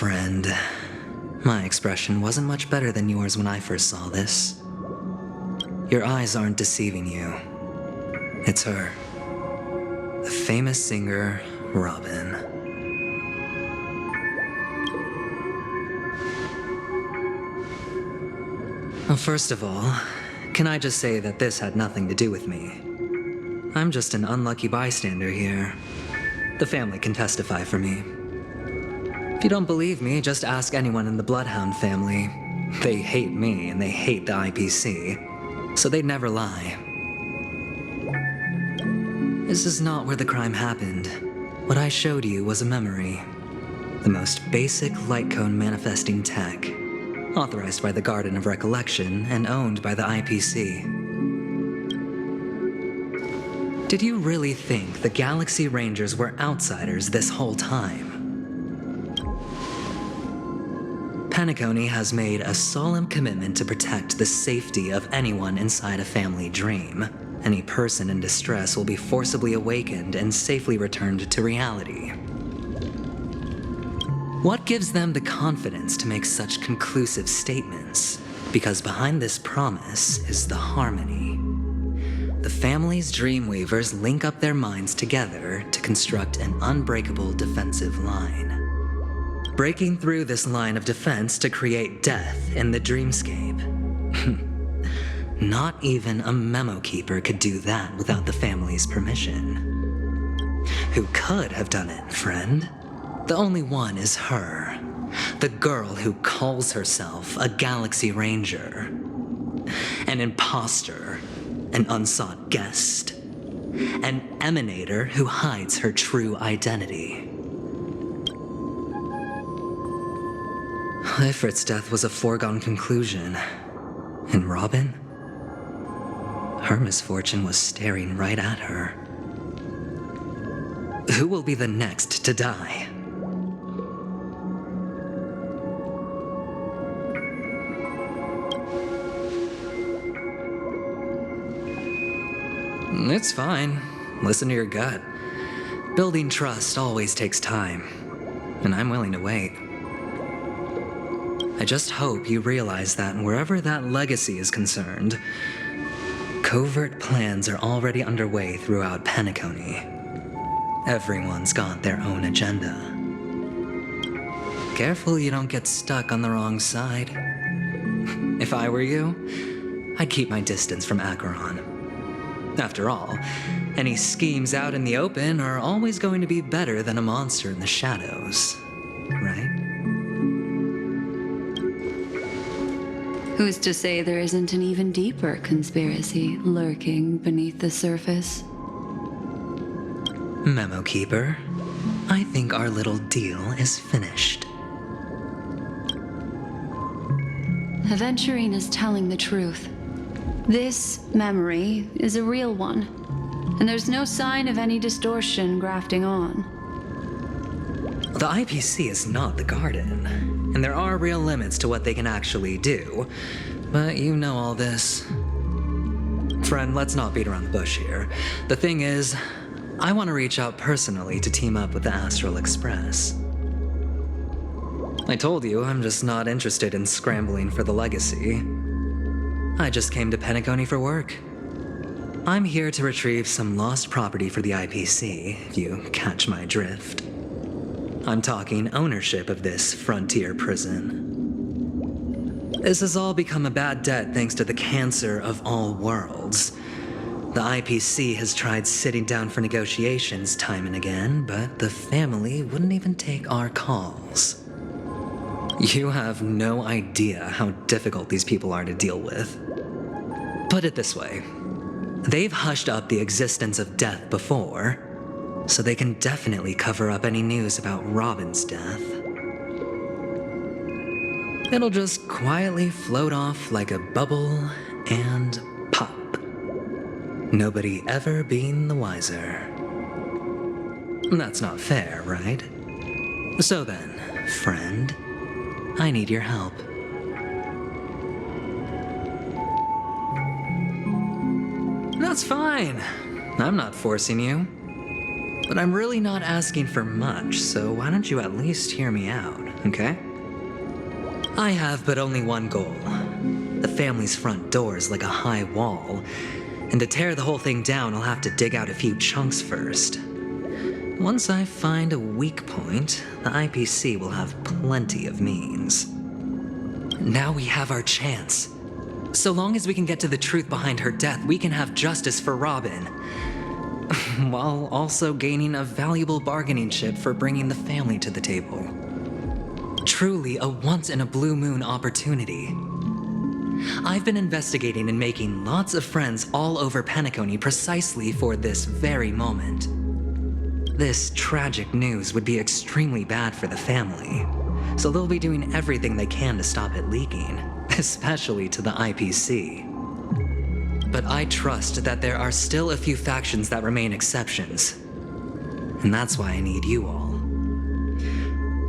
friend. My expression wasn't much better than yours when I first saw this. Your eyes aren't deceiving you. It's her. The famous singer, Robin. Well, first of all, can I just say that this had nothing to do with me? I'm just an unlucky bystander here. The family can testify for me. If you don't believe me, just ask anyone in the Bloodhound family. They hate me and they hate the IPC, so they'd never lie. This is not where the crime happened. What I showed you was a memory. The most basic light cone manifesting tech, authorized by the Garden of Recollection and owned by the IPC. Did you really think the Galaxy Rangers were outsiders this whole time? Penacony has made a solemn commitment to protect the safety of anyone inside a family dream. Any person in distress will be forcibly awakened and safely returned to reality. What gives them the confidence to make such conclusive statements? Because behind this promise is the harmony. The family's Dreamweavers link up their minds together to construct an unbreakable defensive line. Breaking through this line of defense to create death in the dreamscape. Not even a memo keeper could do that without the family's permission. Who could have done it, friend? The only one is her. The girl who calls herself a Galaxy Ranger. An imposter. An unsought guest. An emanator who hides her true identity. Ifrit's death was a foregone conclusion. And Robin? Her misfortune was staring right at her. Who will be the next to die? It's fine. Listen to your gut. Building trust always takes time, and I'm willing to wait. I just hope you realize that wherever that legacy is concerned, covert plans are already underway throughout Penacony. Everyone's got their own agenda. Careful you don't get stuck on the wrong side. If I were you, I'd keep my distance from Acheron. After all, any schemes out in the open are always going to be better than a monster in the shadows, right? Who's to say there isn't an even deeper conspiracy lurking beneath the surface? Memo Keeper, I think our little deal is finished. Aventurine is telling the truth. This memory is a real one, and there's no sign of any distortion grafting on. The IPC is not the Garden, and there are real limits to what they can actually do, but you know all this. Friend, let's not beat around the bush here. The thing is, I want to reach out personally to team up with the Astral Express. I told you I'm just not interested in scrambling for the legacy. I just came to Penacony for work. I'm here to retrieve some lost property for the IPC, if you catch my drift. I'm talking ownership of this frontier prison. This has all become a bad debt thanks to the cancer of all worlds. The IPC has tried sitting down for negotiations time and again, but the family wouldn't even take our calls. You have no idea how difficult these people are to deal with. Put it this way, they've hushed up the existence of death before, so they can definitely cover up any news about Robin's death. It'll just quietly float off like a bubble and pop. Nobody ever being the wiser. That's not fair, right? So then, friend, I need your help. That's fine. I'm not forcing you. But I'm really not asking for much, so why don't you at least hear me out? okay? I have but only one goal. The family's front door is like a high wall, and to tear the whole thing down, I'll have to dig out a few chunks first. Once I find a weak point, the IPC will have plenty of means. Now we have our chance. So long as we can get to the truth behind her death, we can have justice for Robin, while also gaining a valuable bargaining chip for bringing the family to the table. Truly a once-in-a-blue-moon opportunity. I've been investigating and making lots of friends all over Penacony precisely for this very moment. This tragic news would be extremely bad for the family, so they'll be doing everything they can to stop it leaking, especially to the IPC. But I trust that there are still a few factions that remain exceptions, and that's why I need you all.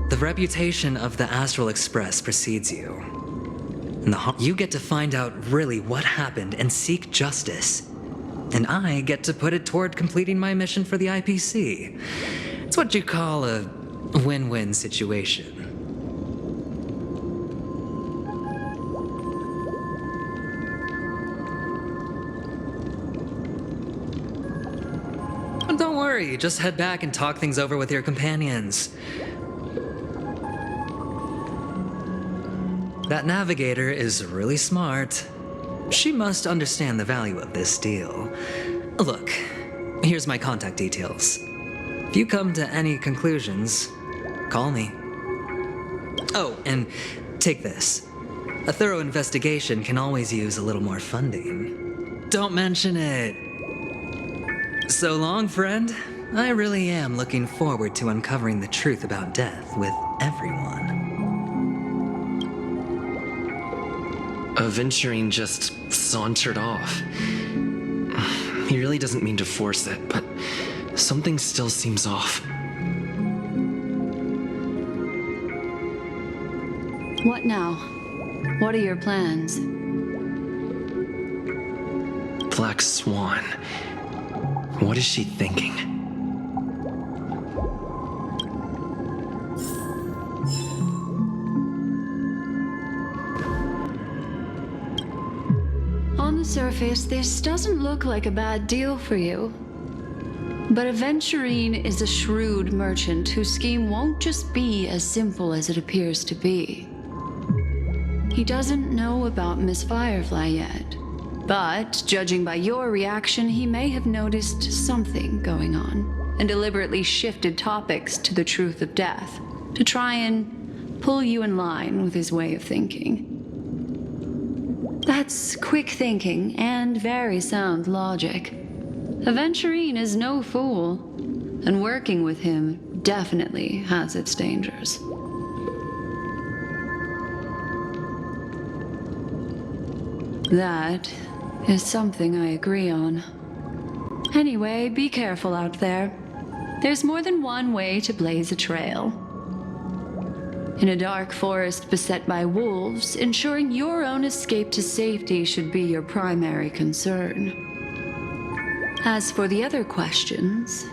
The reputation of the Astral Express precedes you. And you get to find out really what happened and seek justice. And I get to put it toward completing my mission for the IPC. It's what you call a win-win situation. Don't worry, just head back and talk things over with your companions. That navigator is really smart. She must understand the value of this deal. Look, here's my contact details. If you come to any conclusions, call me. Oh, and take this. A thorough investigation can always use a little more funding. Don't mention it. So long, friend. I really am looking forward to uncovering the truth about death with everyone. Aventurine just sauntered off. He really doesn't mean to force it, but something still seems off. What now? What are your plans? Black Swan. What is she thinking? On the surface, this doesn't look like a bad deal for you. But Aventurine is a shrewd merchant whose scheme won't just be as simple as it appears to be. He doesn't know about Miss Firefly yet, but judging by your reaction, he may have noticed something going on and deliberately shifted topics to the truth of death to try and pull you in line with his way of thinking. That's quick thinking and very sound logic. Aventurine is no fool, and working with him definitely has its dangers. That is something I agree on. Anyway, be careful out there. There's more than one way to blaze a trail. In a dark forest beset by wolves, ensuring your own escape to safety should be your primary concern. As for the other questions,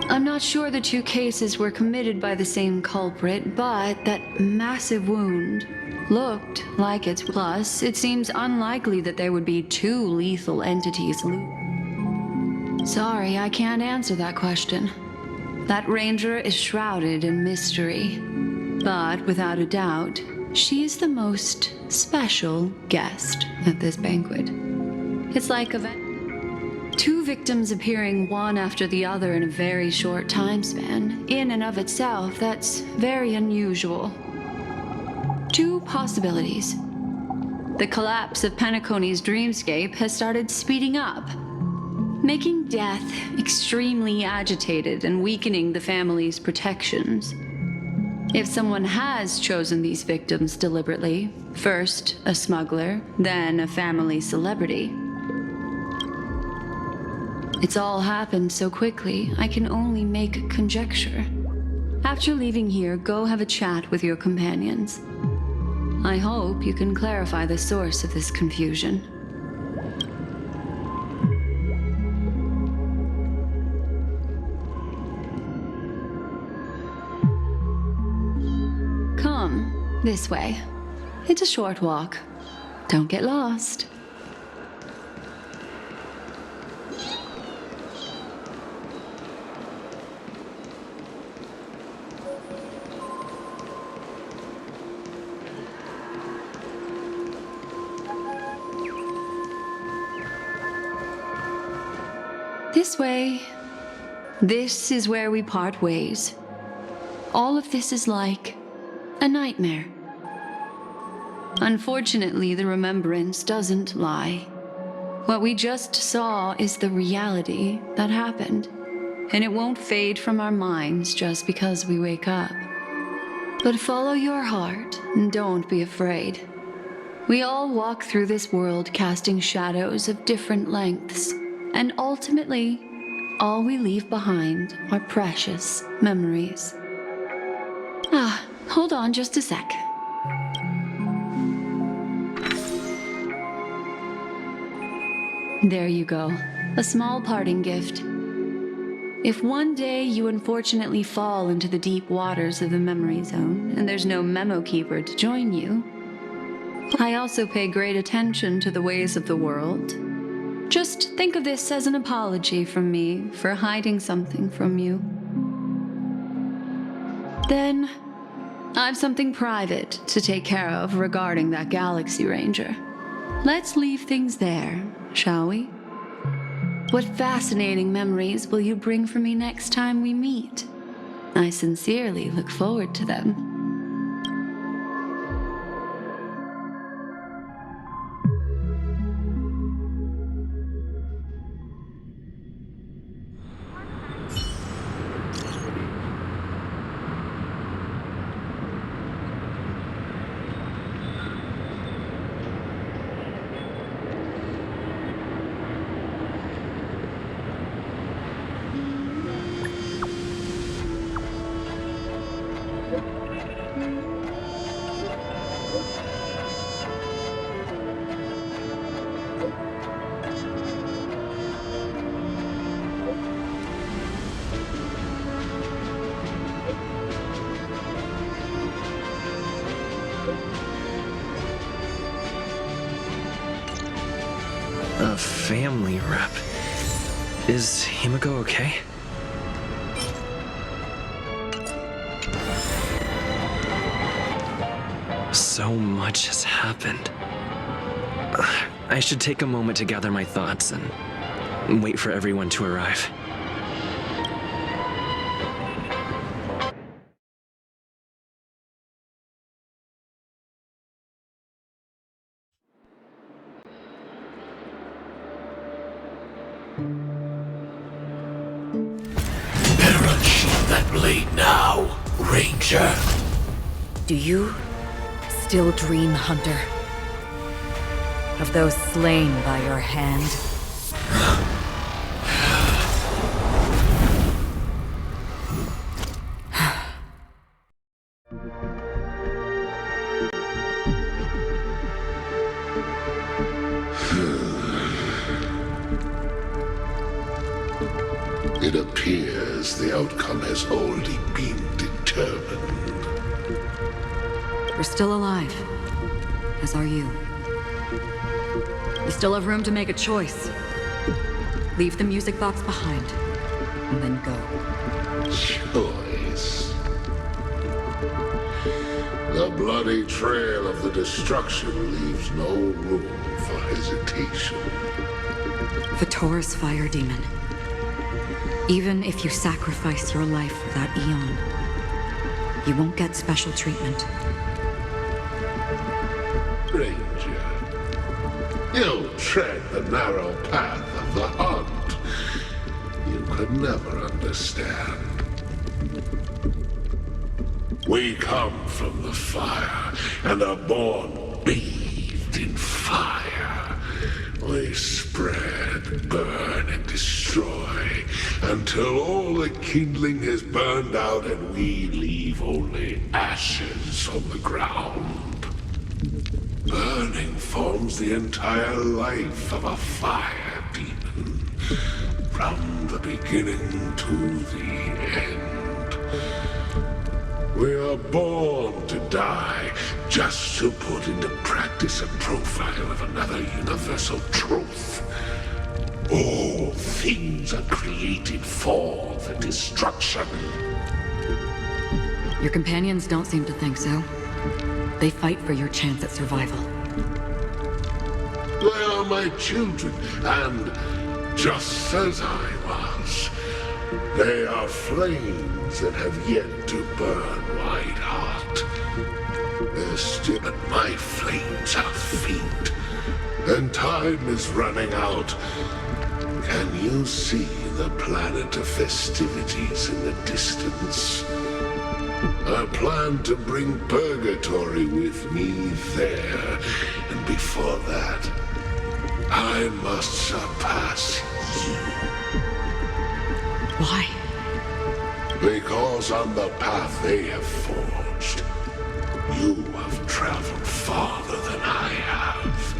I'm not sure the two cases were committed by the same culprit, but that massive wound looked like it's plus. It seems unlikely that there would be two lethal entities. Sorry, I can't answer that question. That ranger is shrouded in mystery, but without a doubt, she's the most special guest at this banquet. It's like two victims appearing one after the other in a very short time span. In and of itself, that's very unusual. Two possibilities. The collapse of Penacony's dreamscape has started speeding up, making death extremely agitated and weakening the family's protections. If someone has chosen these victims deliberately, first a smuggler, then a family celebrity, it's all happened so quickly, I can only make conjecture. After leaving here, go have a chat with your companions. I hope you can clarify the source of this confusion. This way. It's a short walk. Don't get lost. This way. This is where we part ways. All of this is like a nightmare. Unfortunately, the remembrance doesn't lie. What we just saw is the reality that happened, and it won't fade from our minds just because we wake up. But follow your heart and don't be afraid. We all walk through this world casting shadows of different lengths, and ultimately, all we leave behind are precious memories. Hold on just a sec. There you go, a small parting gift. If one day you unfortunately fall into the deep waters of the memory zone and there's no memo keeper to join you, I also pay great attention to the ways of the world. Just think of this as an apology from me for hiding something from you. Then, I've something private to take care of regarding that Galaxy Ranger. Let's leave things there, shall we? What fascinating memories will you bring for me next time we meet? I sincerely look forward to them. A family rep. Is Himiko okay? So much has happened. I should take a moment to gather my thoughts and wait for everyone to arrive. Better unsheath that blade now, Ranger. Do you still dream, Hunter? Of those slain by your hand? It appears the outcome has already been determined. You're still alive, as are you. You still have room to make a choice. Leave the music box behind, and then go. Choice. The bloody trail of the destruction leaves no room for hesitation. Vatora's fire demon. Even if you sacrifice your life for that eon, you won't get special treatment. Ranger, you tread the narrow path of the hunt. You could never understand. We come from the fire and are born bathed in fire. We spread, burn, and destroy until all the kindling has burned out and we leave only ashes on the ground. Burning forms the entire life of a fire demon, from the beginning to the end. We are born to die just to put into practice a profile of another universal truth. All things are created for the destruction. Your companions don't seem to think so. They fight for your chance at survival. They are my children, and just as I was, they are flames that have yet to burn wide hot. They're still, but my flames are faint, and time is running out. Can you see the planet of festivities in the distance? I plan to bring purgatory with me there, and before that, I must surpass you. Why? Because on the path they have forged, you have traveled farther than I have.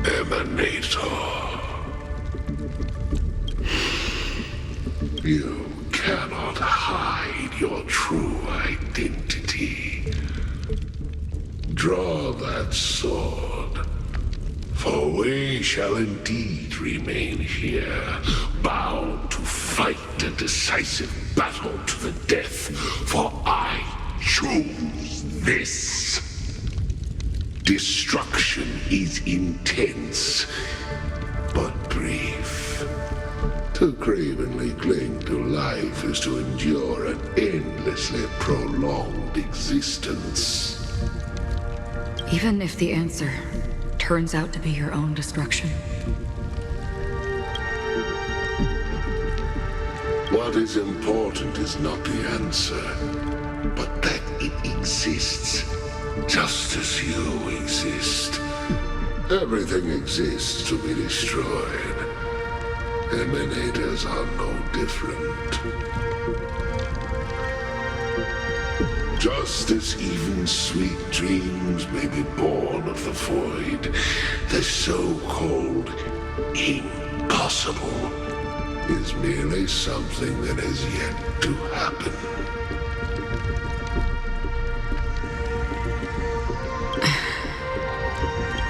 Emanator. You cannot hide your true identity. Draw that sword, for we shall indeed remain here, bound to fight a decisive battle to the death, for I choose this. Destruction is intense, but brief. To cravenly cling to life is to endure an endlessly prolonged existence. Even if the answer turns out to be your own destruction. What is important is not the answer, but that it exists, just as you exist. Everything exists to be destroyed. Emanators are no different. Just as even sweet dreams may be born of the void, the so-called impossible is merely something that has yet to happen.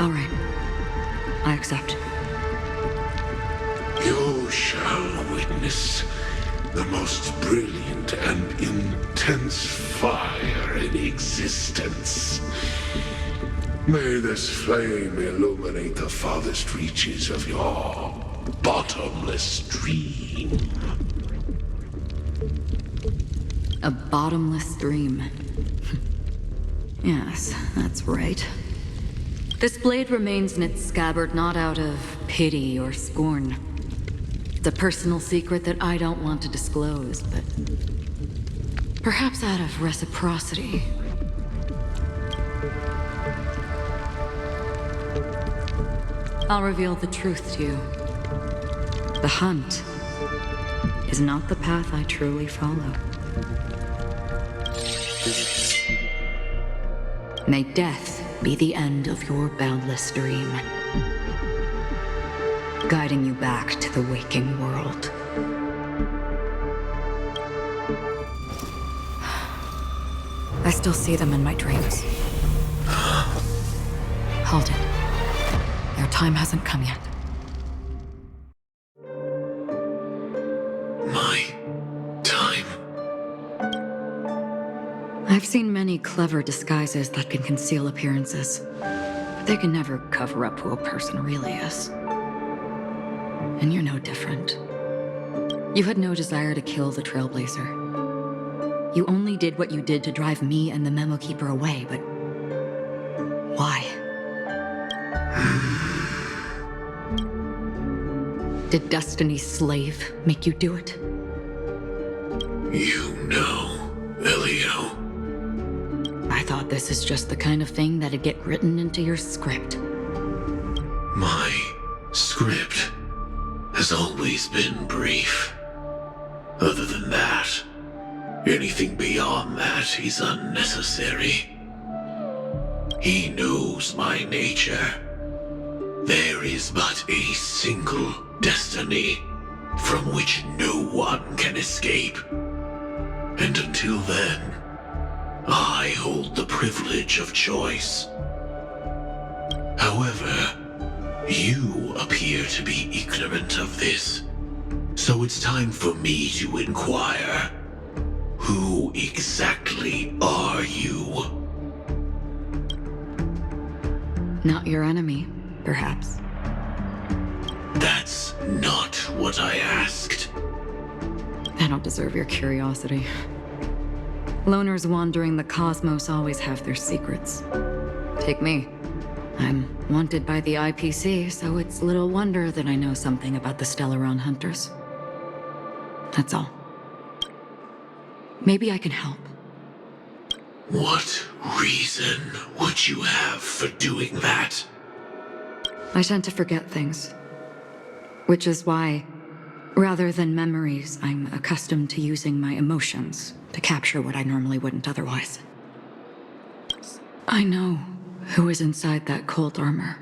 All right. I accept. You shall witness the most brilliant and intense fire in existence. May this flame illuminate the farthest reaches of your bottomless dream. A bottomless dream. Yes, that's right. This blade remains in its scabbard not out of pity or scorn. It's a personal secret that I don't want to disclose, but perhaps out of reciprocity. I'll reveal the truth to you. The hunt is not the path I truly follow. May death be the end of your boundless dream, guiding you back to the waking world. I still see them in my dreams. Hold it. Your time hasn't come yet. My time? I've seen many clever disguises that can conceal appearances, but they can never cover up who a person really is. And you're no different. You had no desire to kill the Trailblazer. You only did what you did to drive me and the Memo Keeper away, but why? Did Destiny's slave make you do it? You know, Elio. I thought this is just the kind of thing that'd get written into your script. My script has always been brief. Other than that, anything beyond that is unnecessary. He knows my nature. There is but a single destiny from which no one can escape. And until then, I hold the privilege of choice. However, you appear to be ignorant of this, so it's time for me to inquire. Who exactly are you? Not your enemy, perhaps. That's not what I asked. I don't deserve your curiosity. Loners wandering the cosmos always have their secrets. Take me. I'm wanted by the IPC, so it's little wonder that I know something about the Stellaron Hunters. That's all. Maybe I can help. What reason would you have for doing that? I tend to forget things. Which is why, rather than memories, I'm accustomed to using my emotions to capture what I normally wouldn't otherwise. I know who is inside that cold armor.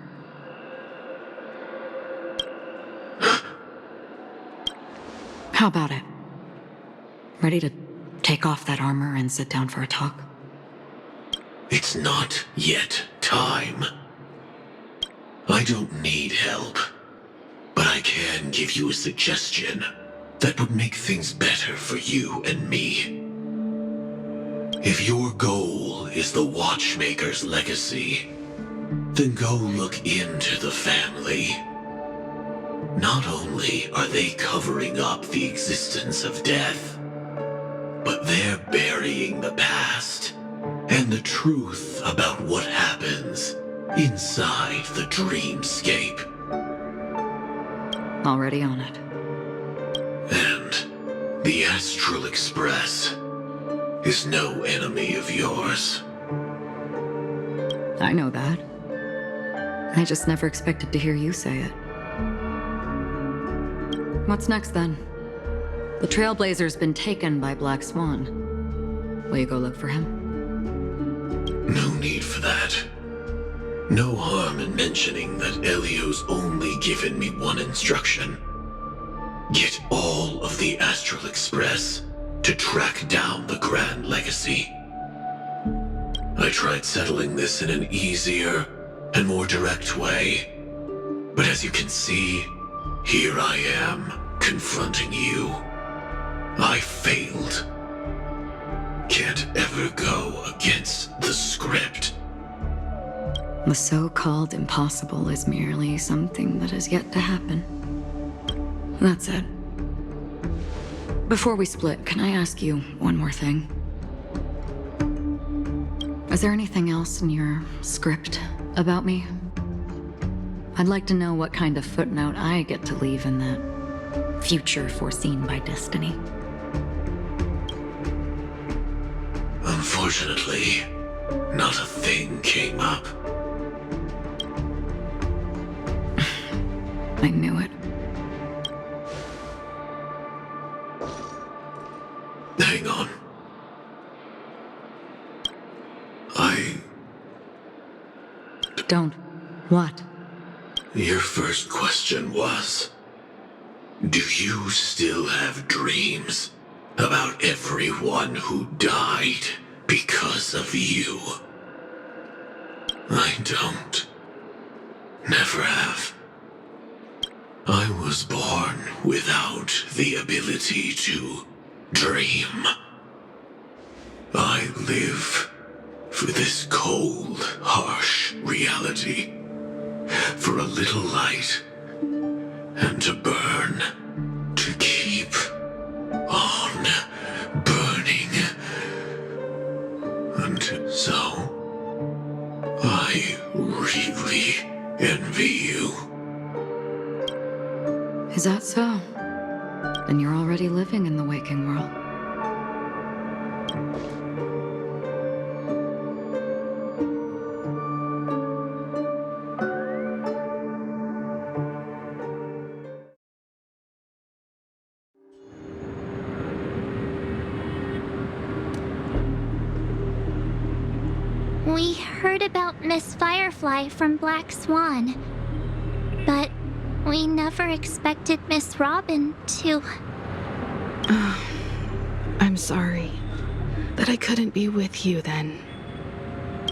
How about it? Ready to take off that armor and sit down for a talk? It's not yet time. I don't need help, but I can give you a suggestion that would make things better for you and me. If your goal is the Watchmaker's legacy, then go look into the family. Not only are they covering up the existence of death, but they're burying the past and the truth about what happens inside the dreamscape. Already on it. And the Astral Express is no enemy of yours. I know that. I just never expected to hear you say it. What's next, then? The Trailblazer's been taken by Black Swan. Will you go look for him? No need for that. No harm in mentioning that Elio's only given me one instruction. Get all of the Astral Express to track down the Grand Legacy. I tried settling this in an easier and more direct way, but as you can see, here I am, confronting you. I failed. Can't ever go against the script. The so-called impossible is merely something that has yet to happen. That's it. Before we split, can I ask you one more thing? Is there anything else in your script about me? I'd like to know what kind of footnote I get to leave in that future foreseen by destiny. Unfortunately, not a thing came up. I knew it. Hang on. Don't. What? Your first question was, do you still have dreams about everyone who died because of you? I don't. Never have. I was born without the ability to dream. I live for this cold, harsh reality, for a little light, and to burn, to keep on burning. And so, I really envy you. Is that so? Then you're already living in the waking world. We heard about Miss Firefly from Black Swan, but we never expected Miss Robin to... I'm sorry. that I couldn't be with you then.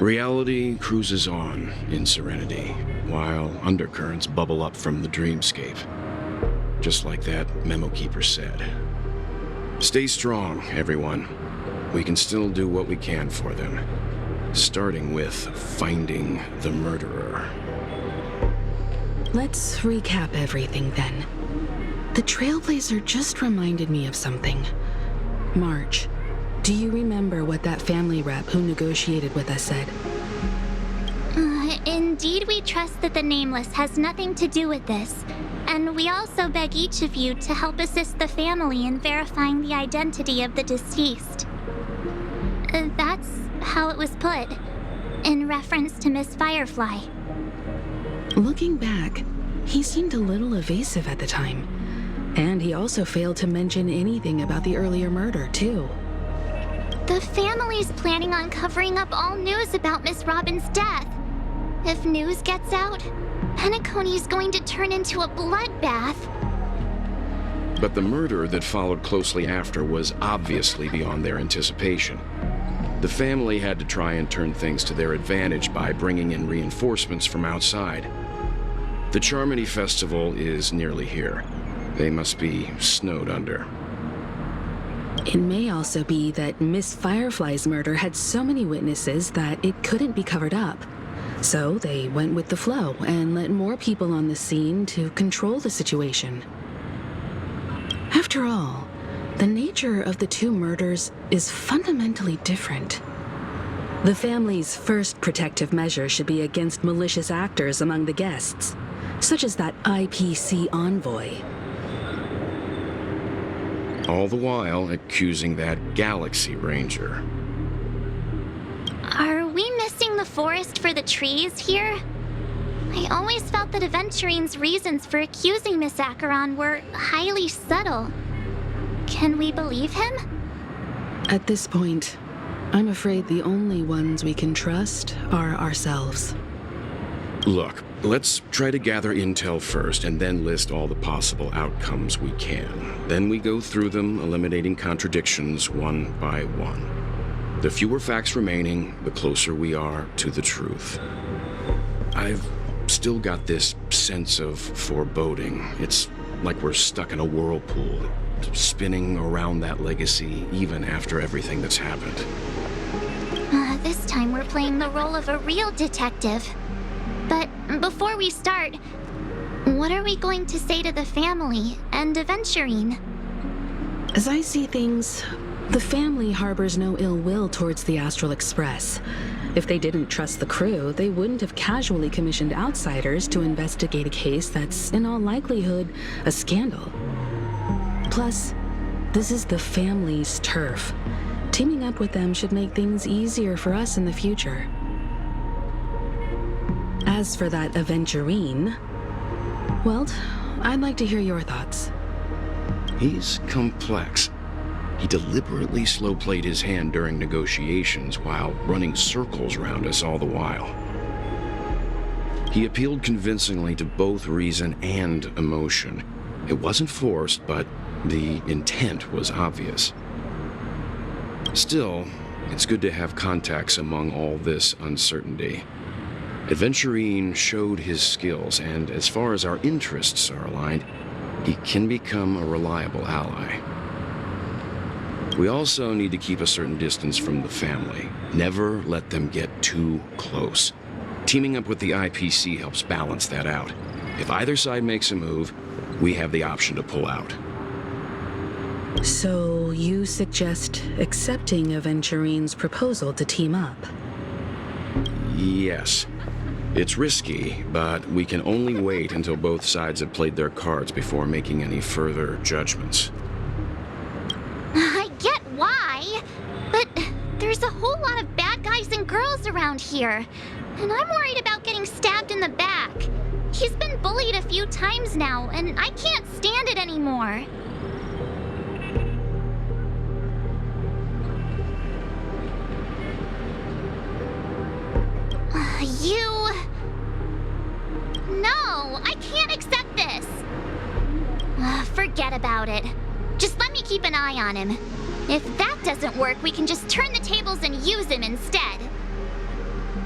Reality cruises on in serenity, while undercurrents bubble up from the dreamscape. Just like that memo keeper said. Stay strong, everyone. We can still do what we can for them. Starting with finding the murderer. Let's recap everything then. The Trailblazer just reminded me of something. Marge, do you remember what that family rep who negotiated with us said? Indeed, we trust that the Nameless has nothing to do with this. And we also beg each of you to help assist the family in verifying the identity of the deceased. That's how it was put, in reference to Miss Firefly. Looking back, he seemed a little evasive at the time. And he also failed to mention anything about the earlier murder, too. The family's planning on covering up all news about Miss Robin's death. If news gets out, Penacony's going to turn into a bloodbath. But the murder that followed closely after was obviously beyond their anticipation. The family had to try and turn things to their advantage by bringing in reinforcements from outside. The Charmony Festival is nearly here. They must be snowed under. It may also be that Miss Firefly's murder had so many witnesses that it couldn't be covered up. So they went with the flow and let more people on the scene to control the situation. After all, the nature of the two murders is fundamentally different. The family's first protective measure should be against malicious actors among the guests, such as that IPC envoy. All the while accusing that Galaxy Ranger. Are we missing the forest for the trees here? I always felt that Aventurine's reasons for accusing Miss Acheron were highly subtle. Can we believe him? At this point, I'm afraid the only ones we can trust are ourselves. Look, let's try to gather intel first and then list all the possible outcomes we can. Then we go through them, eliminating contradictions one by one. The fewer facts remaining, the closer we are to the truth. I've still got this sense of foreboding. It's like we're stuck in a whirlpool, spinning around that legacy even after everything that's happened. This time we're playing the role of a real detective. But before we start, what are we going to say to the family and Aventurine? As I see things, the family harbors no ill will towards the Astral Express. If they didn't trust the crew, they wouldn't have casually commissioned outsiders to investigate a case that's, in all likelihood, a scandal. Plus, this is the family's turf. Teaming up with them should make things easier for us in the future. As for that Aventurine, well, I'd like to hear your thoughts. He's complex. He deliberately slow-played his hand during negotiations while running circles around us all the while. He appealed convincingly to both reason and emotion. It wasn't forced, but the intent was obvious. Still, it's good to have contacts among all this uncertainty. Aventurine showed his skills, and as far as our interests are aligned, he can become a reliable ally. We also need to keep a certain distance from the family. Never let them get too close. Teaming up with the IPC helps balance that out. If either side makes a move, we have the option to pull out. So you suggest accepting Aventurine's proposal to team up? Yes. It's risky, but we can only wait until both sides have played their cards before making any further judgments. I get why, but there's a whole lot of bad guys and girls around here, and I'm worried about getting stabbed in the back. He's been bullied a few times now, and I can't stand it anymore. No, I can't accept this. Forget about it. Just let me keep an eye on him. If that doesn't work, we can just turn the tables and use him instead.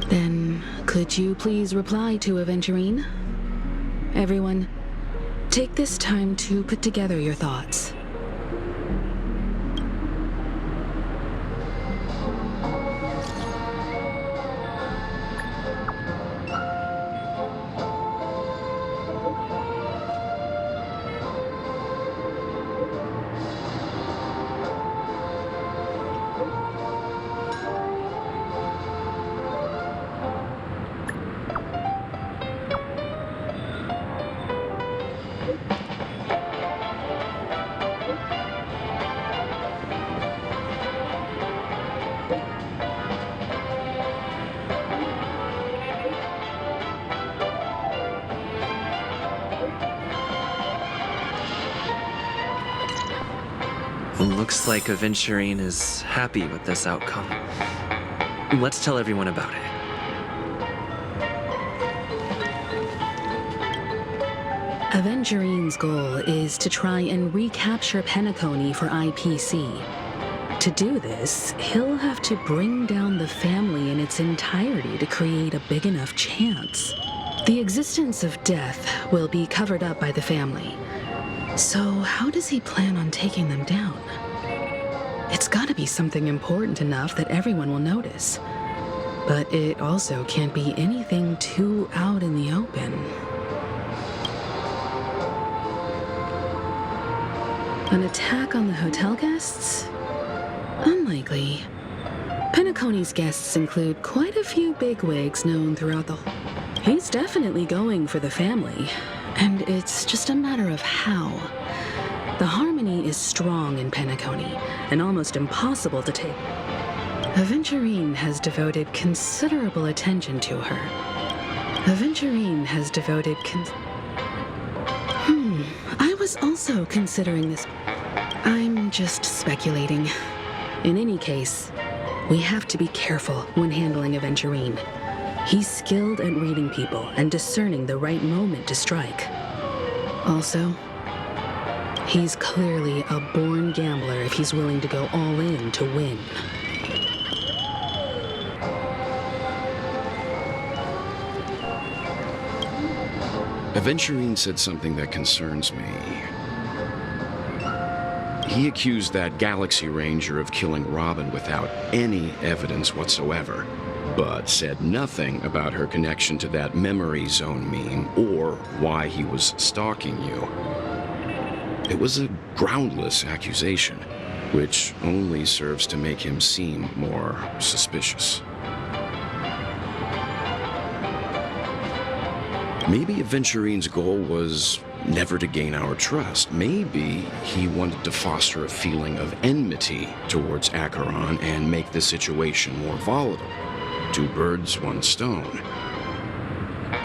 Then, could you please reply to Aventurine? Everyone, take this time to put together your thoughts. Looks like Aventurine is happy with this outcome. Let's tell everyone about it. Aventurine's goal is to try and recapture Penacony for IPC. To do this, he'll have to bring down the family in its entirety to create a big enough chance. The existence of death will be covered up by the family. So how does he plan on taking them down? It's gotta be something important enough that everyone will notice. But it also can't be anything too out in the open. An attack on the hotel guests? Unlikely. Penacony's guests include quite a few bigwigs known throughout the... He's definitely going for the family, and it's just a matter of how. The harmony is strong in Penacony, and almost impossible to take. Aventurine has devoted considerable attention to her. Aventurine has devoted I was also considering this. I'm just speculating. In any case, we have to be careful when handling Aventurine. He's skilled at reading people and discerning the right moment to strike. Also, he's clearly a born gambler if he's willing to go all in to win. Aventurine said something that concerns me. He accused that Galaxy Ranger of killing Robin without any evidence whatsoever, but said nothing about her connection to that memory zone meme or why he was stalking you. It was a groundless accusation, which only serves to make him seem more suspicious. Maybe Aventurine's goal was never to gain our trust. Maybe he wanted to foster a feeling of enmity towards Acheron and make the situation more volatile. Two birds, one stone.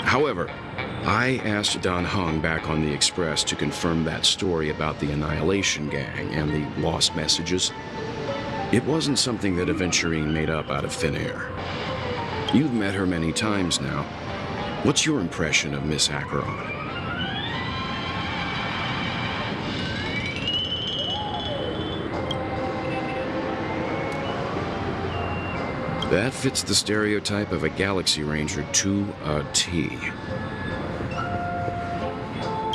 However, I asked Don Hung back on the Express to confirm that story about the Annihilation Gang and the lost messages. It wasn't something that Aventurine made up out of thin air. You've met her many times now. What's your impression of Miss Acheron? That fits the stereotype of a Galaxy Ranger to a T.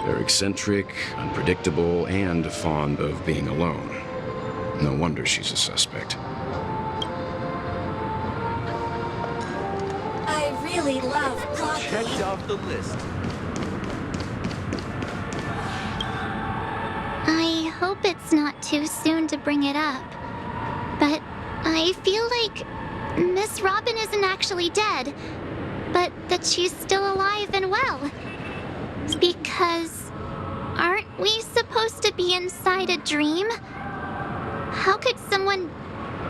They're eccentric, unpredictable, and fond of being alone. No wonder she's a suspect. I really love coffee. Checked off the list. I hope it's not too soon to bring it up, but I feel like Miss Robin isn't actually dead, but that she's still alive and well. Because aren't we supposed to be inside a dream? How could someone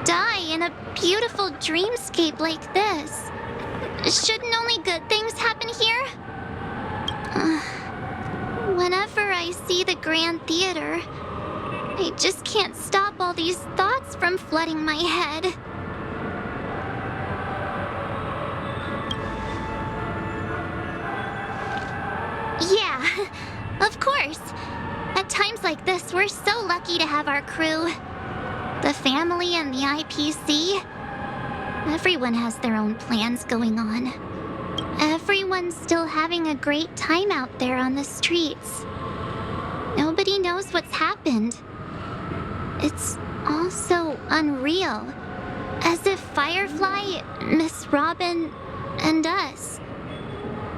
die in a beautiful dreamscape like this? Shouldn't only good things happen here? Whenever I see the Grand Theater, I just can't stop all these thoughts from flooding my head. Yeah, of course. At times like this, we're so lucky to have our crew. The family and the IPC? Everyone has their own plans going on. Everyone's still having a great time out there on the streets. Nobody knows what's happened. It's all so unreal. As if Firefly, Miss Robin, and us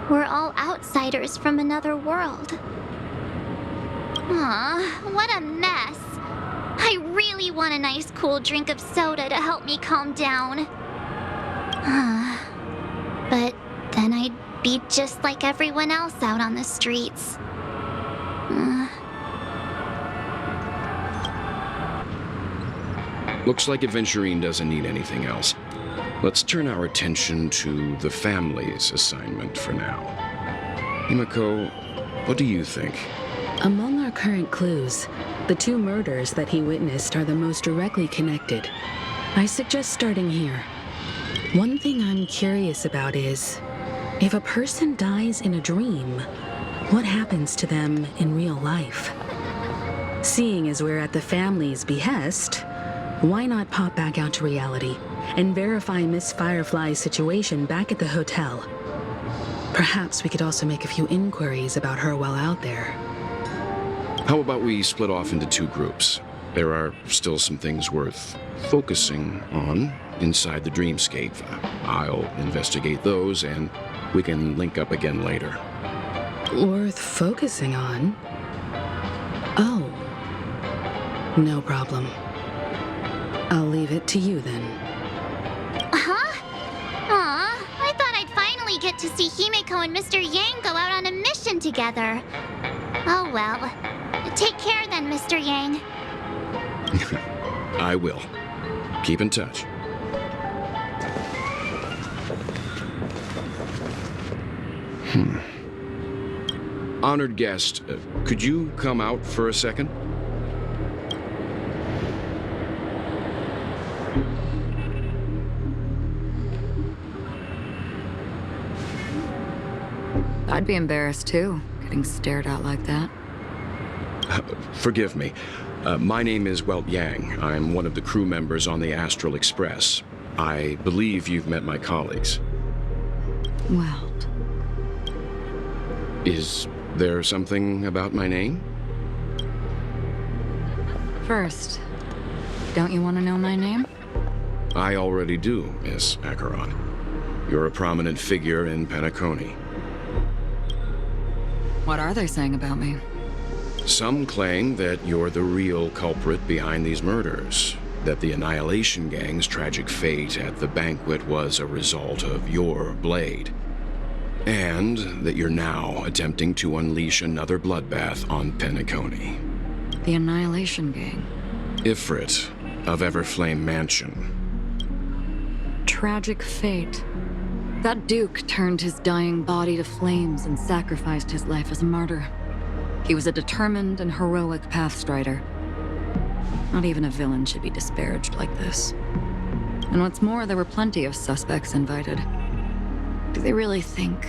were all outsiders from another world. Aw, what a mess. I really want a nice cool drink of soda to help me calm down. But then I'd be just like everyone else out on the streets. Looks like Adventurine doesn't need anything else. Let's turn our attention to the family's assignment for now. Himiko, what do you think? Among our current clues, the 2 murders that he witnessed are the most directly connected. I suggest starting here. One thing I'm curious about is, if a person dies in a dream, what happens to them in real life? Seeing as we're at the family's behest, why not pop back out to reality and verify Miss Firefly's situation back at the hotel? Perhaps we could also make a few inquiries about her while out there. How about we split off into 2 groups? There are still some things worth focusing on inside the dreamscape. I'll investigate those, and we can link up again later. Worth focusing on? Oh. No problem. I'll leave it to you then. Huh? Aw, I thought I'd finally get to see Himiko and Mr. Yang go out on a mission together. Oh well. Take care then, Mr. Yang. I will. Keep in touch. Honored guest, could you come out for a second? I'd be embarrassed too, getting stared at like that. Forgive me. My name is Welt Yang. I'm one of the crew members on the Astral Express. I believe you've met my colleagues. Welt. Is there something about my name? First, don't you want to know my name? I already do, Miss Acheron. You're a prominent figure in Penacony. What are they saying about me? Some claim that you're the real culprit behind these murders, that the Annihilation Gang's tragic fate at the banquet was a result of your blade, and that you're now attempting to unleash another bloodbath on Penacony. The Annihilation Gang. Ifrit of Everflame Mansion. Tragic fate. That Duke turned his dying body to flames and sacrificed his life as a martyr. He was a determined and heroic pathstrider. Not even a villain should be disparaged like this. And what's more, there were plenty of suspects invited. Do they really think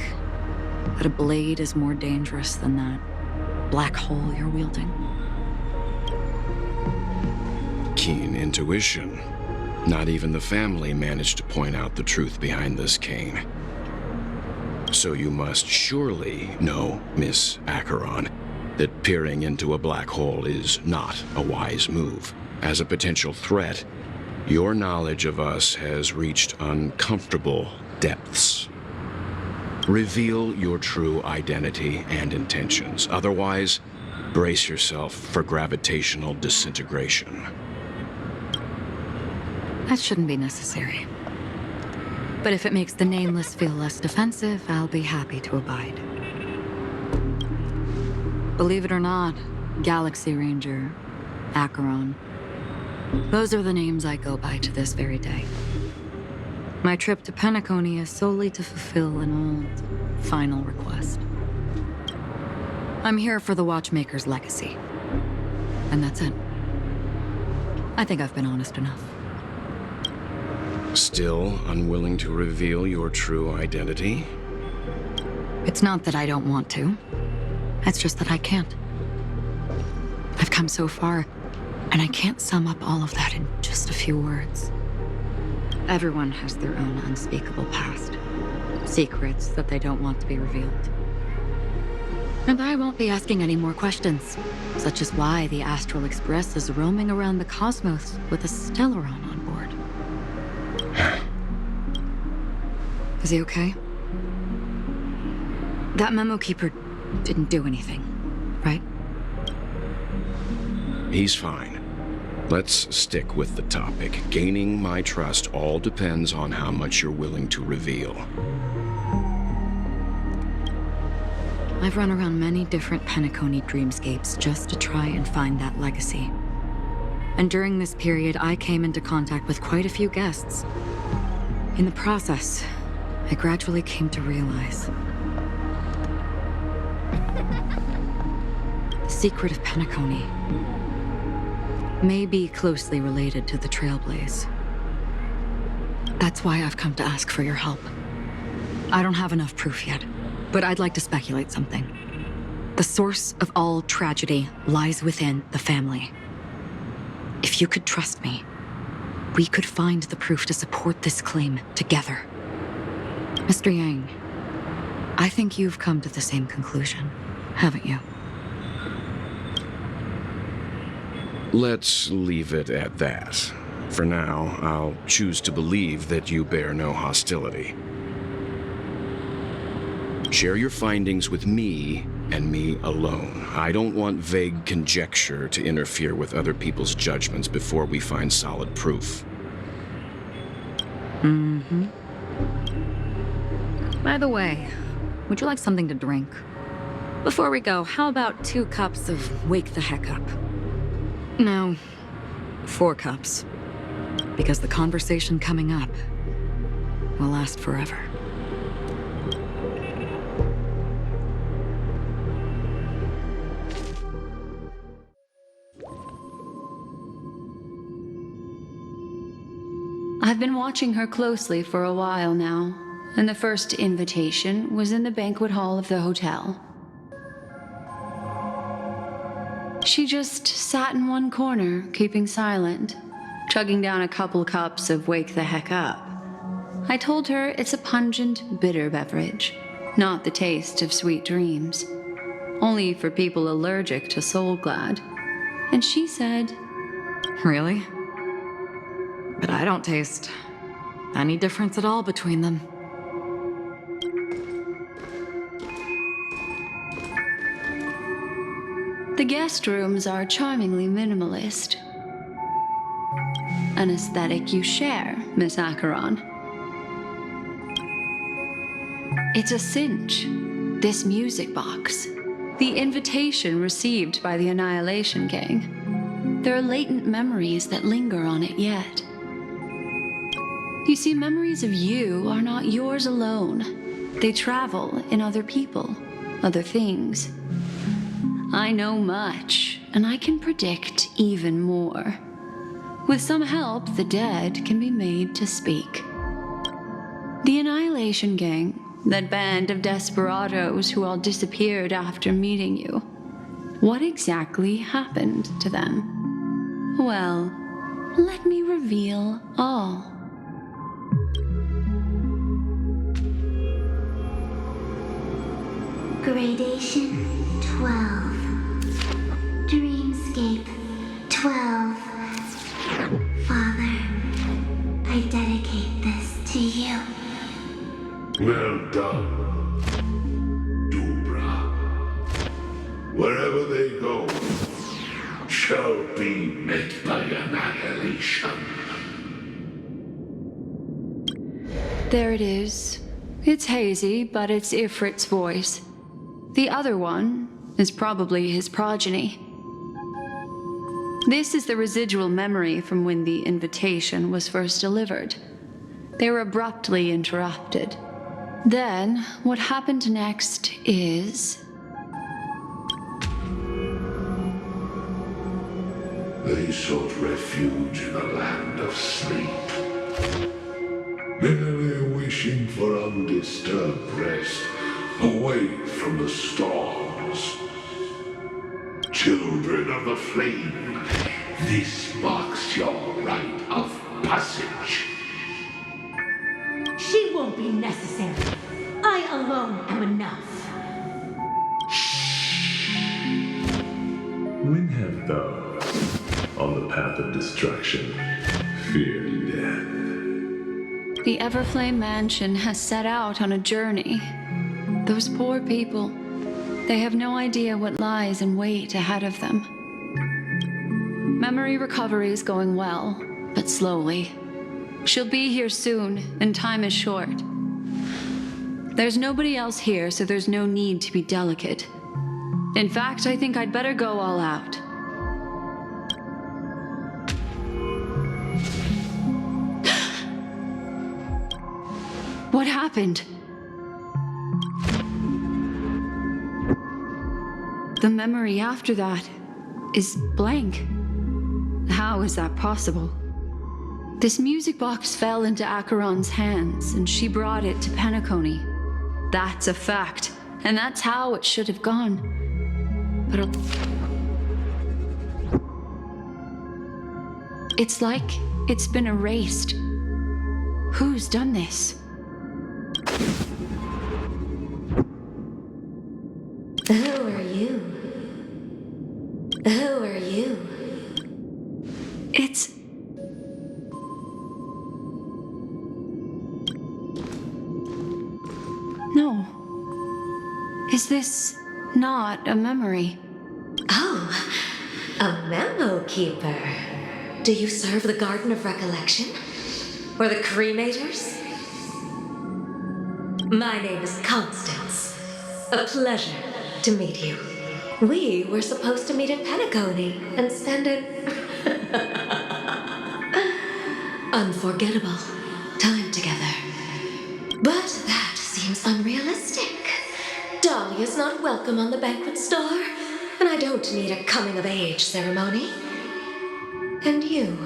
that a blade is more dangerous than that black hole you're wielding? Keen intuition. Not even the family managed to point out the truth behind this cane. So you must surely know, Miss Acheron, that peering into a black hole is not a wise move. As a potential threat, your knowledge of us has reached uncomfortable depths. Reveal your true identity and intentions. Otherwise, brace yourself for gravitational disintegration. That shouldn't be necessary. But if it makes the Nameless feel less defensive, I'll be happy to abide. Believe it or not, Galaxy Ranger, Acheron, those are the names I go by to this very day. My trip to Penacony is solely to fulfill an old, final request. I'm here for the Watchmaker's legacy. And that's it. I think I've been honest enough. Still unwilling to reveal your true identity? It's not that I don't want to. It's just that I can't. I've come so far, And I can't sum up all of that in just a few words. Everyone has their own unspeakable past. Secrets that they don't want to be revealed. And I won't be asking any more questions, such as why the Astral Express is roaming around the cosmos with a Stellaron on board. Is he okay? That memo keeper didn't do anything, right? He's fine. Let's stick with the topic. Gaining my trust all depends on how much you're willing to reveal. I've run around many different Penacony dreamscapes just to try and find that legacy. And during this period, I came into contact with quite a few guests. In the process, I gradually came to realize the secret of Penacony may be closely related to the Trailblaze. That's why I've come to ask for your help. I don't have enough proof yet, but I'd like to speculate something. The source of all tragedy lies within the family. If you could trust me, we could find the proof to support this claim together. Mr. Yang, I think you've come to the same conclusion, haven't you? Let's leave it at that. For now, I'll choose to believe that you bear no hostility. Share your findings with me and me alone. I don't want vague conjecture to interfere with other people's judgments before we find solid proof. Mm-hmm. By the way, would you like something to drink? Before we go, how about 2 cups of Wake the Heck Up? No, 4 cups. Because the conversation coming up will last forever. I've been watching her closely for a while now, and the first invitation was in the banquet hall of the hotel. She just sat in one corner, keeping silent, chugging down a couple cups of Wake the Heck Up. I told her it's a pungent, bitter beverage, not the taste of sweet dreams, only for people allergic to Soul Glad. And she said, Really? But I don't taste any difference at all between them. the guest rooms are charmingly minimalist. An aesthetic you share, Miss Acheron. It's a CİNCH, this music box. The invitation received by the Annihilation Gang. There are latent memories that linger on it yet. You see, memories of you are not yours alone. They travel in other people, other things. I know much, and I can predict even more. With some help, the dead can be made to speak. The Annihilation Gang, that band of desperados who all disappeared after meeting you. What exactly happened to them? Well, let me reveal all. Gradation 12. Dreamscape 12. Father, I dedicate this to you. Well done, Dubra. Wherever they go, shall be met by annihilation. There it is. It's hazy, but it's Ifrit's voice. The other one is probably his progeny. This is the residual memory from when the invitation was first delivered. They were abruptly interrupted. Then, what happened next is... They sought refuge in a land of sleep, merely wishing for undisturbed rest, away from the storms. Children of the flame, this marks your rite of passage. She won't be necessary. I alone am enough. When have those on the path of destruction feared death? The Everflame Mansion has set out on a journey. Those poor people, they have no idea what lies in wait ahead of them. Memory recovery is going well, but slowly. She'll be here soon, and time is short. There's nobody else here, so there's no need to be delicate. In fact, I think I'd better go all out. What happened? The memory after that is blank. How is that possible? This music box fell into Acheron's hands, and she brought it to Penacony. That's a fact, and that's how it should have gone. But it's like it's been erased. Who's done this? Who are you? Who are you? It's... No. Is this not a memory? Oh, a memo keeper. Do you serve the Garden of Recollection? Or the Cremators? My name is Constance. A pleasure to meet you. We were supposed to meet in Penacony and spend an unforgettable time together. But that seems unrealistic. Dolly is not welcome on the banquet star, and I don't need a coming-of-age ceremony. And you,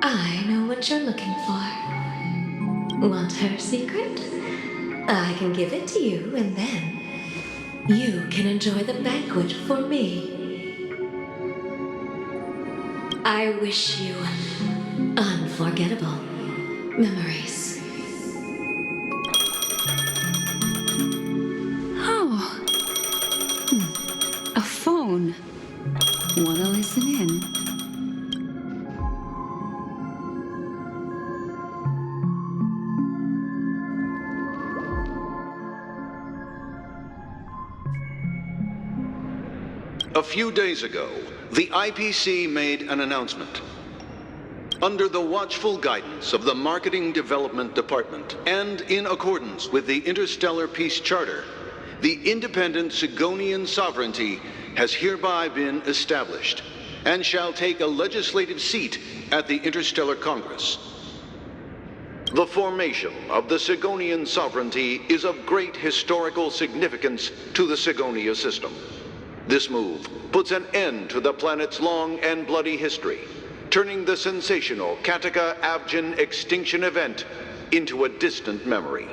I know what you're looking for. Want her secret? I can give it to you, and then you can enjoy the banquet for me. I wish you unforgettable memories. Oh. A phone. Wanna listen in? A few days ago, the IPC made an announcement. Under the watchful guidance of the Marketing Development Department, and in accordance with the Interstellar Peace Charter, the independent Sigonian sovereignty has hereby been established, and shall take a legislative seat at the Interstellar Congress. The formation of the Sigonian sovereignty is of great historical significance to the Sigonia system. This move puts an end to the planet's long and bloody history, turning the sensational Kataka-Avgin extinction event into a distant memory.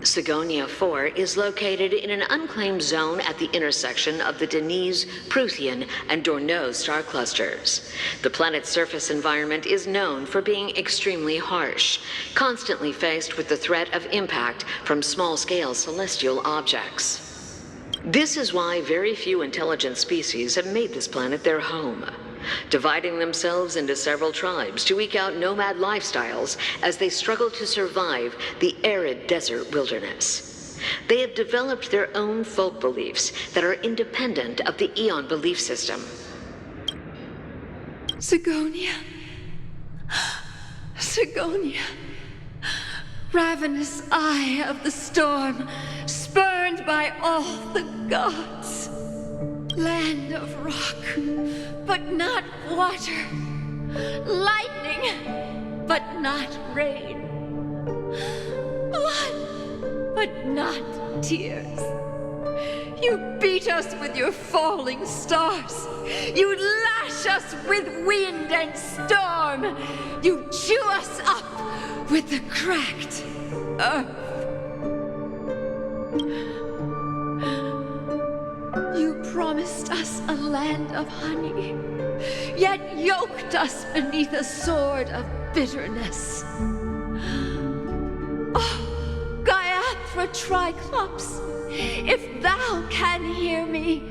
Sigonia 4 is located in an unclaimed zone at the intersection of the Denise, Prothean, and Dorneau star clusters. The planet's surface environment is known for being extremely harsh, constantly faced with the threat of impact from small-scale celestial objects. This is why very few intelligent species have made this planet their home, dividing themselves into several tribes to eke out nomad lifestyles as they struggle to survive the arid desert wilderness. They have developed their own folk beliefs that are independent of the Eon belief system. Sigonia. Sigonia. Ravenous eye of the storm, spurned by all the gods. Land of rock, but not water. Lightning, but not rain. Blood, but not tears. You beat us with your falling stars. You lash us with wind and storm. You chew us up with the cracked earth. You promised us a land of honey. yet yoked us beneath a sword of bitterness. Oh, Gaiathra Triclops, if thou can hear me,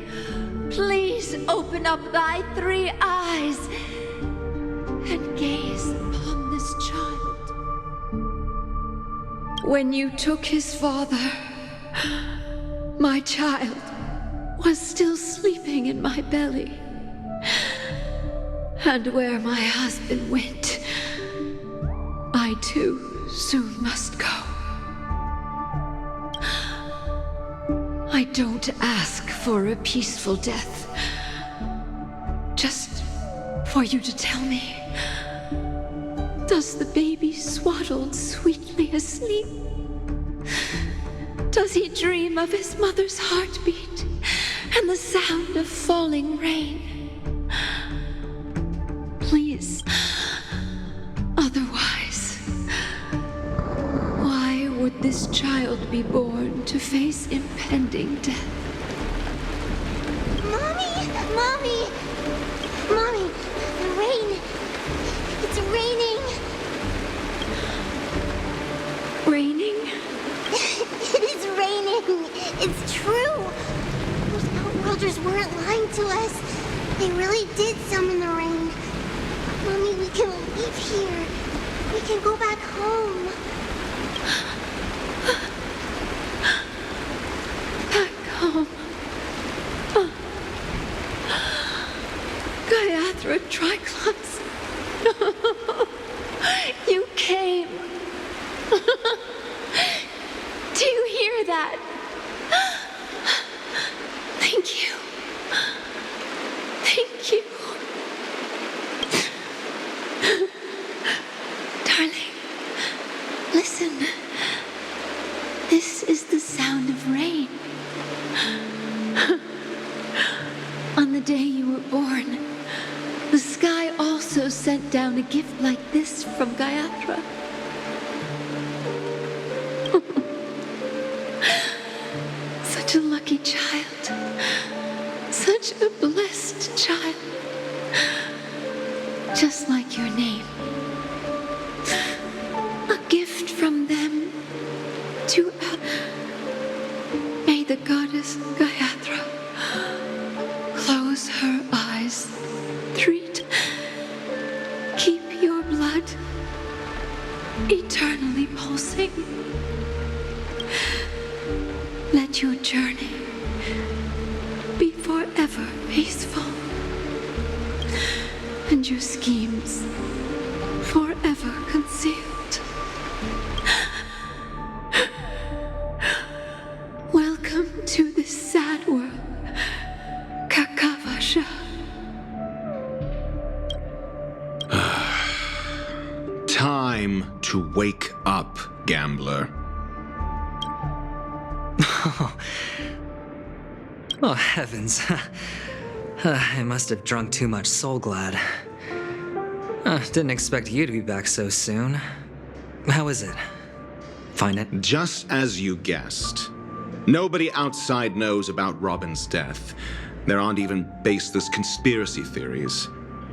please open up thy 3 eyes and gaze upon this child. When you took his father, my child was still sleeping in my belly. And where my husband went, I too soon must go. I don't ask for a peaceful death, just for you to tell me, does the baby swaddled sweetly asleep? Does he dream of his mother's heartbeat and the sound of falling rain? Please, otherwise, why would this child be born to face impending death? Mommy! Mommy! Mommy! The rain! It's raining! Raining? It is raining! It's true! Those outworlders weren't lying to us. They really did summon the rain. Mommy, we can leave here. We can go back home. Back home. Gaiathra Triclops. You came. Do you hear that? Thank you. Thank you. Darling, listen. This is the sound of rain. On the day you were born, the sky also sent down a gift like this from Gaiathra. Such a lucky child. Such a blessed child. Just like your name. A gift from them to... May the goddess Gaiathra close her eyes. 3 Keep your blood eternally pulsing. Let your journey be forever peaceful, and your schemes forever concealed. Welcome to this sad world, Kakavasha. Time to wake up, gambler. Oh, heavens. I must have drunk too much Soul Glad. Didn't expect you to be back so soon. How is it? Find it? Just as you guessed. Nobody outside knows about Robin's death. There aren't even baseless conspiracy theories.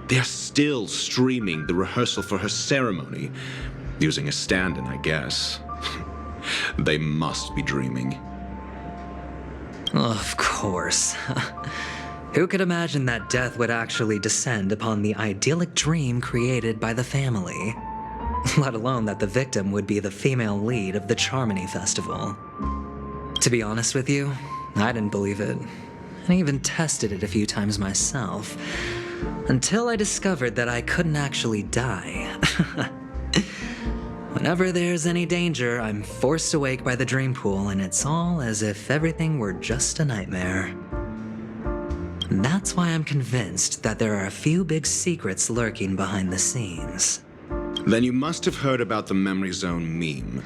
They're still streaming the rehearsal for her ceremony, using a stand-in, I guess. They must be dreaming. Of course. Who could imagine that death would actually descend upon the idyllic dream created by the family? Let alone that the victim would be the female lead of the Charmony Festival. To be honest with you, I didn't believe it. I even tested it a few times myself, until I discovered that I couldn't actually die. Whenever there's any danger, I'm forced awake by the dream pool, and it's all as if everything were just a nightmare. That's why I'm convinced that there are a few big secrets lurking behind the scenes. Then you must have heard about the Memory Zone meme.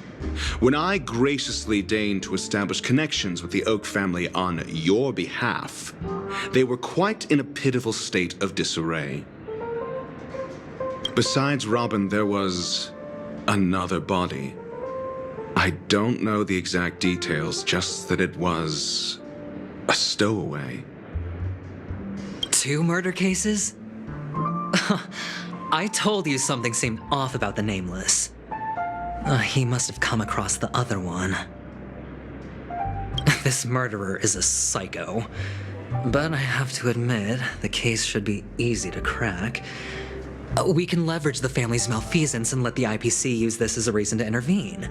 When I graciously deigned to establish connections with the Oak family on your behalf, they were quite in a pitiful state of disarray. Besides Robin, there was another body. I don't know the exact details, just that it was a stowaway. 2 murder cases? I told you something seemed off about the Nameless. He must have come across the other one. This murderer is a psycho. But I have to admit, the case should be easy to crack. We can leverage the family's malfeasance and let the IPC use this as a reason to intervene.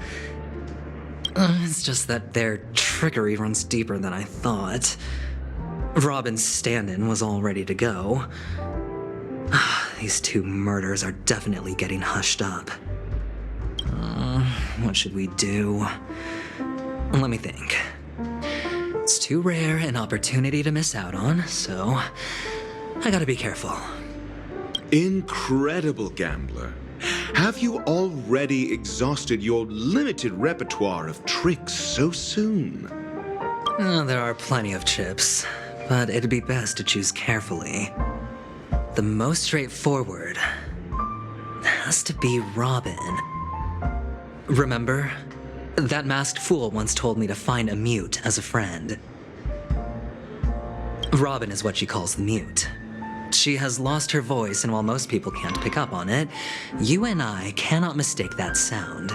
It's just that their trickery runs deeper than I thought. Robin's stand-in was all ready to go. These two murders are definitely getting hushed up. What should we do? Let me think. It's too rare an opportunity to miss out on, so I gotta be careful. Incredible gambler. Have you already exhausted your limited repertoire of tricks so soon? There are plenty of chips, but it'd be best to choose carefully. The most straightforward has to be Robin. Remember? That masked fool once told me to find a mute as a friend. Robin is what she calls the mute. She has lost her voice, and while most people can't pick up on it, you and I cannot mistake that sound.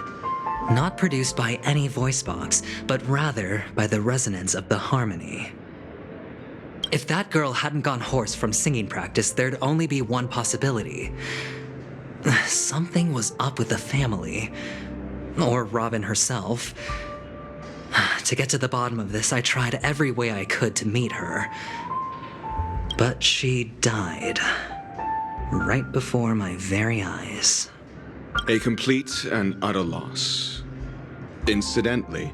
Not produced by any voice box, but rather by the resonance of the harmony. If that girl hadn't gone hoarse from singing practice, there'd only be one possibility. Something was up with the family. Or Robin herself. To get to the bottom of this, I tried every way I could to meet her. But she died. Right before my very eyes. A complete and utter loss. Incidentally,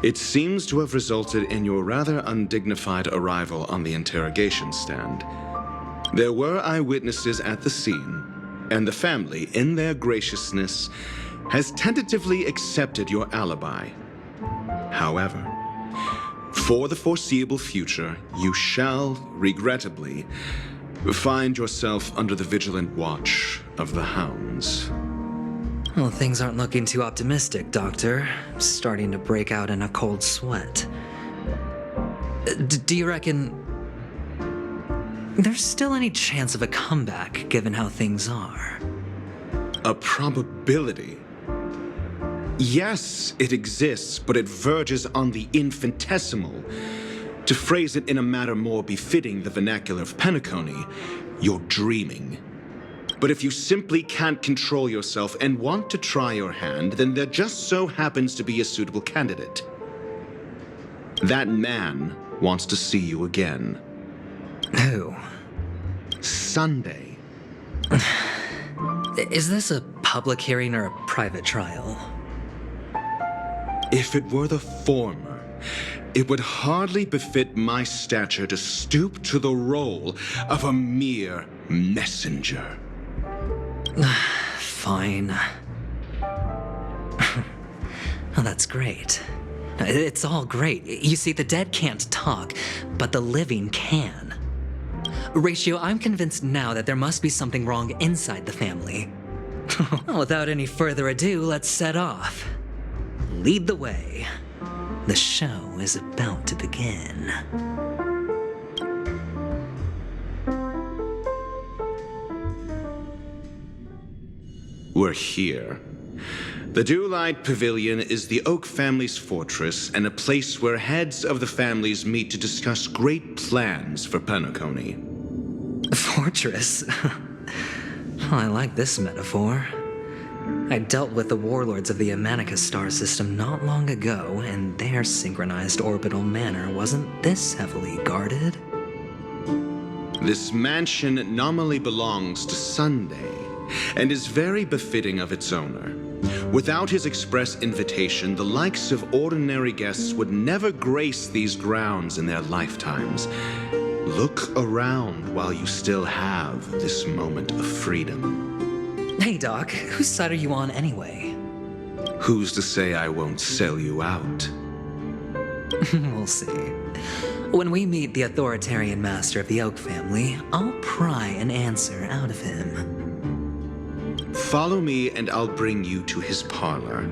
it seems to have resulted in your rather undignified arrival on the interrogation stand. There were eyewitnesses at the scene, and the family, in their graciousness, has tentatively accepted your alibi. However, for the foreseeable future, you shall, regrettably, find yourself under the vigilant watch of the hounds. Well, things aren't looking too optimistic, Doctor. I'm starting to break out in a cold sweat. Do you reckon there's still any chance of a comeback, given how things are? A probability? Yes, it exists, but it verges on the infinitesimal. To phrase it in a manner more befitting the vernacular of Penacony, you're dreaming. But if you simply can't control yourself and want to try your hand, then there just so happens to be a suitable candidate. That man wants to see you again. Who? Sunday. Is this a public hearing or a private trial? If it were the former, it would hardly befit my stature to stoop to the role of a mere messenger. Fine. Oh, that's great. It's all great. You see, the dead can't talk, but the living can. Ratio, I'm convinced now that there must be something wrong inside the family. Without any further ado, let's set off. Lead the way. The show is about to begin. We're here. The Dewlight Pavilion is the Oak family's fortress and a place where heads of the families meet to discuss great plans for Penacony. Fortress? I like this metaphor. I dealt with the warlords of the Amanicus star system not long ago, and their synchronized orbital manor wasn't this heavily guarded. This mansion nominally belongs to Sunday, and is very befitting of its owner. Without his express invitation, the likes of ordinary guests would never grace these grounds in their lifetimes. Look around while you still have this moment of freedom. Hey, Doc, whose side are you on anyway? Who's to say I won't sell you out? We'll see. When we meet the authoritarian master of the Oak family, I'll pry an answer out of him. Follow me and I'll bring you to his parlor.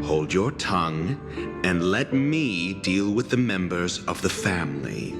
Hold your tongue and let me deal with the members of the family.